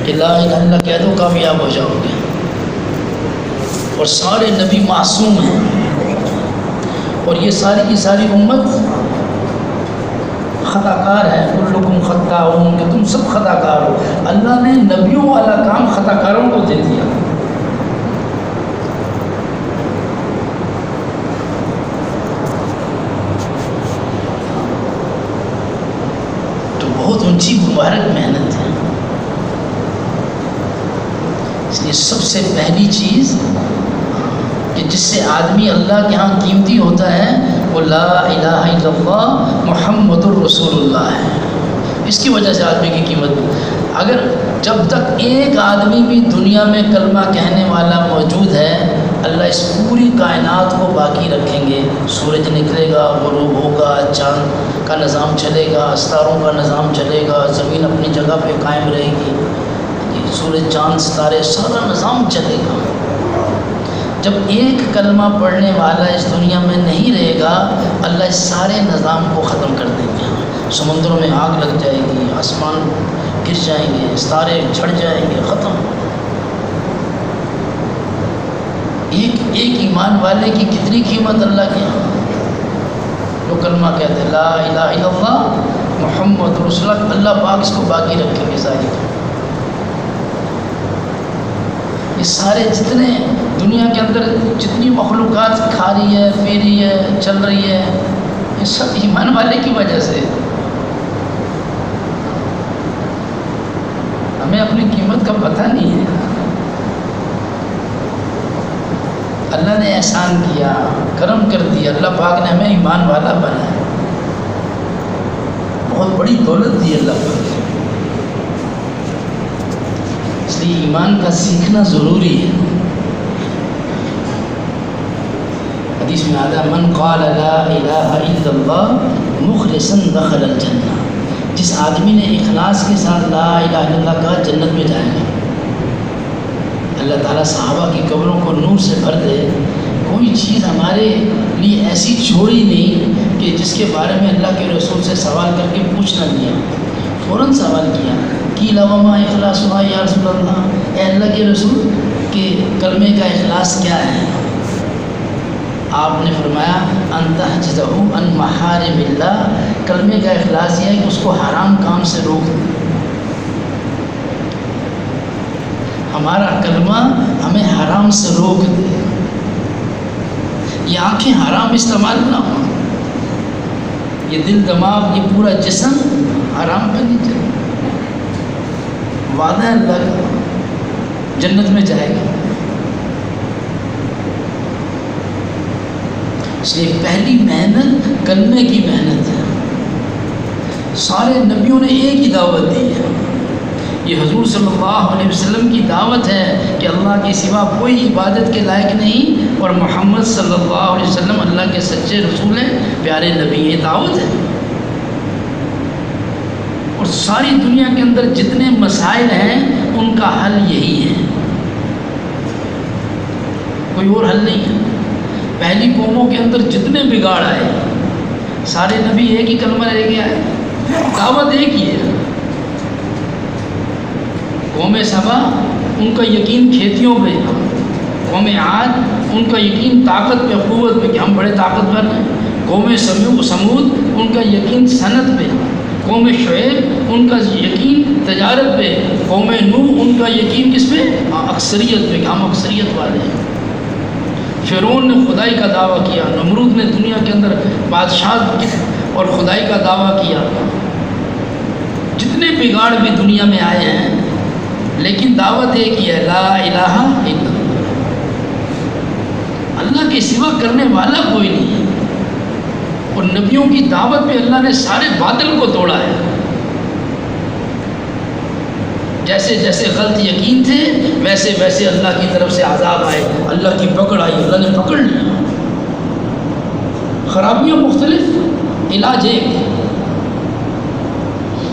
کہ لا الہ الا اللہ کہہ دو کامیاب ہو جاؤ گے. اور سارے نبی معصوم ہیں، اور یہ ساری کی ساری امت خطا کار ہے. کلکم خطاؤن، کہ تم سب خطا کار ہو. اللہ نے نبیوں والا کام خطا کاروں کو دے دیا. تو بہت اونچی مبارک محنت ہے. اس لیے سب سے پہلی چیز کہ جس سے آدمی اللہ کے ہاں قیمتی ہوتا ہے وہ لا الہ الا اللہ محمد الرسول اللہ ہے. اس کی وجہ سے آدمی کی قیمت. اگر جب تک ایک آدمی بھی دنیا میں کلمہ کہنے والا موجود ہے، اللہ اس پوری کائنات کو باقی رکھیں گے. سورج نکلے گا، غروب ہوگا، چاند کا نظام چلے گا، ستاروں کا نظام چلے گا، زمین اپنی جگہ پہ قائم رہے گی، سورج چاند ستارے سارا نظام چلے گا. جب ایک کلمہ پڑھنے والا اس دنیا میں نہیں رہے گا، اللہ اس سارے نظام کو ختم کر دیں گے. سمندروں میں آگ لگ جائے گی، آسمان گر جائیں گے، ستارے جھڑ جائیں گے، ختم. ایک ایمان والے کی کتنی قیمت اللہ کے یہاں. جو کلمہ کہتے ہیں لا الہ الا اللہ محمد رسول اللہ، اللہ پاک اس کو باقی رکھیں گے ساری. یہ سارے جتنے دنیا کے اندر جتنی مخلوقات کھا رہی ہے، پی رہی ہے، چل رہی ہے، یہ سب ایمان والے کی وجہ سے. ہمیں اپنی قیمت کا پتہ نہیں ہے. اللہ نے احسان کیا، کرم کر دیا، اللہ پاک نے ہمیں ایمان والا بنایا. بہت بڑی دولت دی اللہ پاک نے. اس لیے ایمان کا سیکھنا ضروری ہے. حدیث میں آتا ہے من قال لا الہ الا اللہ مخلصا دخل الجنہ. جس آدمی نے اخلاص کے ساتھ لا الہ الا اللہ کہا جنت میں جائے گا. اللہ تعالیٰ صحابہ کی قبروں کو نور سے بھر دے. کوئی چیز ہمارے لیے ایسی چھوڑی نہیں کہ جس کے بارے میں اللہ کے رسول سے سوال کر کے پوچھ نہ لیا. فوراً سوال کیا کہ لوما اخلاص ہوا یا رسول اللہ، اے اللہ کے رسول کہ کلمے کا اخلاص کیا ہے؟ آپ نے فرمایا ان تحجزہ عن محارم اللہ. کلمے کا اخلاص یہ ہے کہ اس کو حرام کام سے روک دے. ہمارا کلمہ ہمیں حرام سے روک دے. یہ آنکھیں حرام استعمال نہ ہوں، یہ دل دماغ یہ پورا جسم حرام پہ نہیں چلے. وعدہ اللہ کا جنت میں جائے گا. اس لیے پہلی محنت کلمے کی محنت ہے. سارے نبیوں نے ایک ہی دعوت دی ہے. یہ حضور صلی اللہ علیہ وسلم کی دعوت ہے کہ اللہ کے سوا کوئی عبادت کے لائق نہیں، اور محمد صلی اللہ علیہ وسلم اللہ کے سچے رسول ہیں، پیارے نبی. یہ دعوت ہے. اور ساری دنیا کے اندر جتنے مسائل ہیں ان کا حل یہی ہے، کوئی اور حل نہیں ہے. پہلی قوموں کے اندر جتنے بگاڑ آئے، سارے نبی ایک ہی کلمہ لے کے آئے، دعوت ایک ہی ہے. قوم سبا ان کا یقین کھیتیوں پہ، قوم عاد ان کا یقین طاقت پہ، قوت پہ کہ ہم بڑے طاقتور ہیں. قوم سمود ان کا یقین صنعت پہ. قوم شعیب ان کا یقین تجارت پہ. قوم نوح ان کا یقین کس پہ؟ اکثریت پہ کہ ہم اکثریت والے ہیں. فرعون نے خدائی کا دعویٰ کیا. نمرود نے دنیا کے اندر بادشاہ اور خدائی کا دعویٰ کیا. جتنے بگاڑ بھی دنیا میں آئے ہیں لیکن دعوت ایک ہی ہے، لا الہ الا اللہ کے سوا کرنے والا کوئی نہیں ہے. اور نبیوں کی دعوت پہ اللہ نے سارے باطل کو توڑا ہے. جیسے جیسے غلط یقین تھے ویسے ویسے اللہ کی طرف سے عذاب آئے، اللہ کی پکڑ آئی، اللہ نے پکڑ لیا. خرابیاں مختلف، علاج ایک.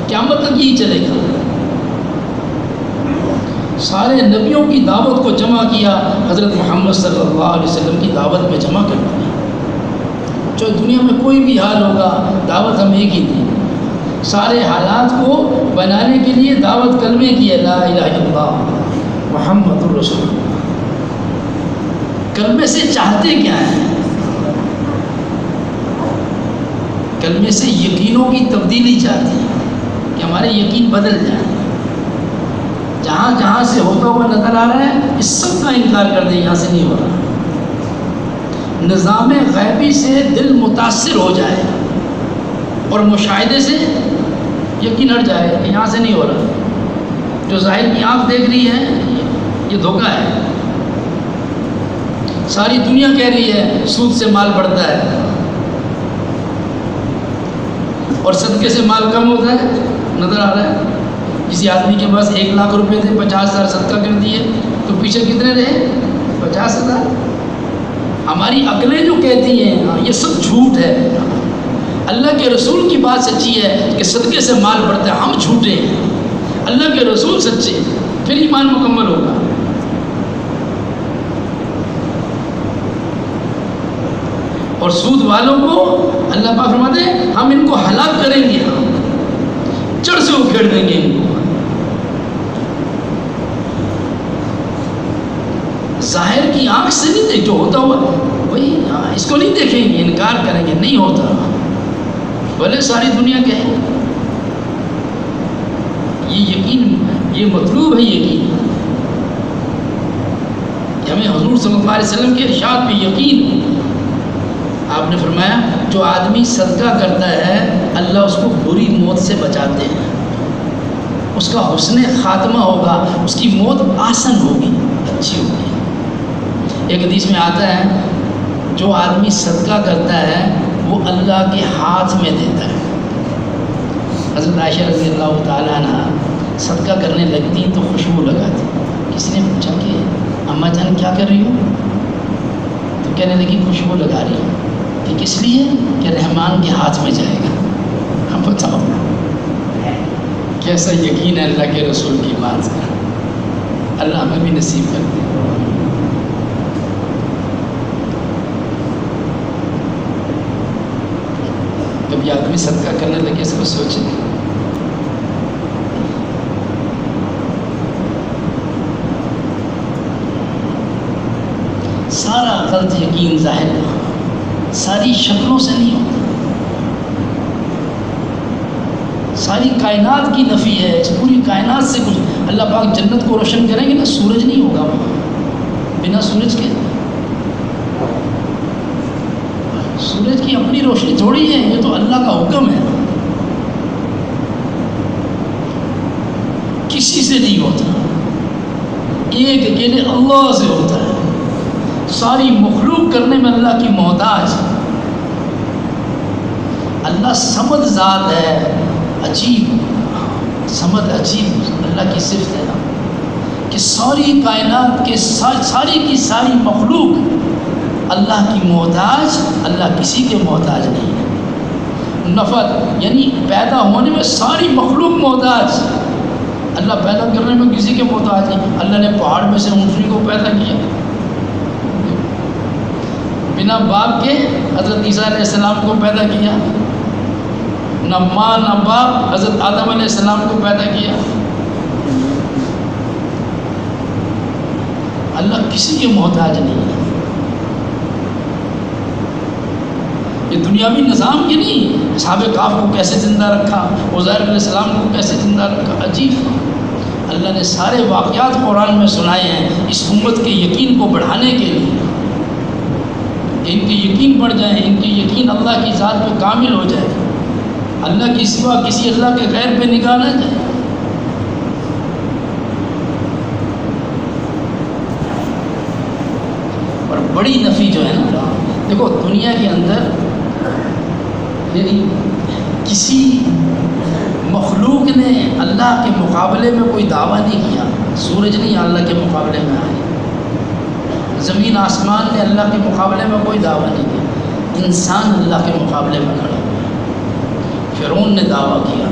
قیامت تک یہی چلے گا. سارے نبیوں کی دعوت کو جمع کیا، حضرت محمد صلی اللہ علیہ وسلم کی دعوت میں جمع کر دیا. جو دنیا میں کوئی بھی حال ہوگا دعوت ہم ایک ہی دیں. سارے حالات کو بنانے کے لیے دعوت کلمے کی ہے، لا الہ الا اللہ محمد الرسول اللہ۔ کلمے سے چاہتے کیا ہیں؟ کلمے سے یقینوں کی تبدیلی چاہتے ہیں کہ ہمارے یقین بدل جائیں۔ جہاں جہاں سے ہوتا ہوا نظر آ رہا ہے اس سب کا انکار کر دیں، یہاں سے نہیں ہو رہا۔ نظام غیبی سے دل متاثر ہو جائے اور مشاہدے سے یقین ہٹ جائے کہ یہاں سے نہیں ہو رہا۔ جو ظاہر کی آنکھ دیکھ رہی ہے یہ دھوکہ ہے۔ ساری دنیا کہہ رہی ہے سود سے مال بڑھتا ہے اور صدقے سے مال کم ہوتا ہے، نظر آ رہا ہے۔ کسی آدمی کے پاس 1 لاکھ روپے تھے، 50,000 صدقہ کر دیے تو پیچھے کتنے رہے؟ 50,000۔ ہماری عقلیں جو کہتی ہیں یہ سب جھوٹ ہے۔ اللہ کے رسول کی بات سچی ہے کہ صدقے سے مال بڑھتا ہے، ہم جھوٹے ہیں، اللہ کے رسول سچے ہیں، پھر ایمان مکمل ہوگا۔ اور سود والوں کو اللہ پاک فرماتے ہیں ہم ان کو ہلاک کریں گے، ہم جڑ سے اکھیڑ دیں گے ان کو۔ ظاہر کی آنکھ سے نہیں دیکھ، جو ہوتا ہوا وہی اس کو نہیں دیکھیں گے، انکار کریں گے، نہیں ہوتا بھلے ساری دنیا کہے۔ یہ یقین، یہ مطلوب ہے یقین کہ ہمیں حضور صلی اللہ علیہ وسلم کے ارشاد پہ یقین۔ آپ نے فرمایا جو آدمی صدقہ کرتا ہے اللہ اس کو بری موت سے بچاتے ہیں، اس کا حسن خاتمہ ہوگا، اس کی موت آسن ہوگی، اچھی ہوگی۔ ایک حدیث میں آتا ہے جو آدمی صدقہ کرتا ہے وہ اللہ کے ہاتھ میں دیتا ہے۔ حضرت عائشہ رضی اللہ تعالیٰ عنہ صدقہ کرنے لگتی تو خوشبو لگاتی۔ کسی نے پوچھا کہ اماں جان کیا کر رہی ہو؟ تو کہنے لگی خوشبو لگا رہی ہوں۔ کہ کس لیے؟ کہ رحمان کے ہاتھ میں جائے گا۔ ہم بتاؤ کیسا یقین ہے اللہ کے رسول کی بات کا۔ اللہ ہمیں بھی نصیب کر دے۔ کبھی آدمی صدقہ کرنے لگے اس کو سوچے سارا غلط یقین ظاہر ساری شکلوں سے نہیں ہوتا، ساری کائنات کی نفی ہے، اس پوری کائنات سے کچھ۔ اللہ پاک جنت کو روشن کریں گے نا، سورج نہیں ہوگا وہاں، بنا سورج کے۔ سورج کی اپنی روشنی تھوڑی ہے، یہ تو اللہ کا حکم ہے، کسی سے نہیں ہوتا، ایک اکیلے اللہ سے ہوتا ہے۔ ساری مخلوق کرنے میں اللہ کی محتاج۔ اللہ صمد ذات ہے، عجیب صمد، عجیب اللہ کی صفت ہے کہ ساری کائنات کے ساری کی ساری مخلوق اللہ کی محتاج، اللہ کسی کے محتاج نہیں ہے۔ نفع یعنی پیدا ہونے میں ساری مخلوق محتاج، اللہ پیدا کرنے میں کسی کے محتاج نہیں۔ اللہ نے پہاڑ میں سے اونٹنی کو پیدا کیا بنا باپ کے، حضرت عیسیٰ علیہ السلام کو پیدا کیا، نہ ماں نہ باپ، حضرت آدم علیہ السلام کو پیدا کیا۔ اللہ کسی کے محتاج نہیں ہے۔ یہ دنیاوی نظام کی نہیں، اصحاب کہف کو کیسے زندہ رکھا، عزیر علیہ السلام کو کیسے زندہ رکھا، عجیب۔ اللہ نے سارے واقعات قرآن میں سنائے ہیں اس امت کے یقین کو بڑھانے کے لیے، ان کے یقین بڑھ جائیں، ان کے یقین اللہ کی ذات پہ کامل ہو جائے، اللہ کی سوا کسی اللہ کے غیر پہ نگاہ نہ جائے۔ اور بڑی نفی جو ہے نا، دیکھو دنیا کے اندر یعنی کسی مخلوق نے اللہ کے مقابلے میں کوئی دعویٰ نہیں کیا، سورج نہیں اللہ کے مقابلے میں آئے، زمین آسمان نے اللہ کے مقابلے میں کوئی دعویٰ نہیں کیا، انسان اللہ کے مقابلے میں کھڑا ہوا۔ فرعون نے دعویٰ کیا،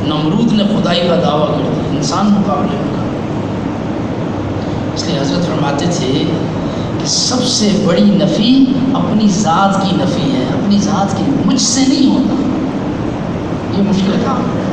نمرود نے خدائی کا دعویٰ کر دیا، انسان مقابلے میں کھڑا۔ اس لیے حضرت فرماتے تھے کہ سب سے بڑی نفی اپنی ذات کی نفی ہے، اپنی ذات کی، مجھ سے نہیں ہوتا، یہ مشکل کام ہے۔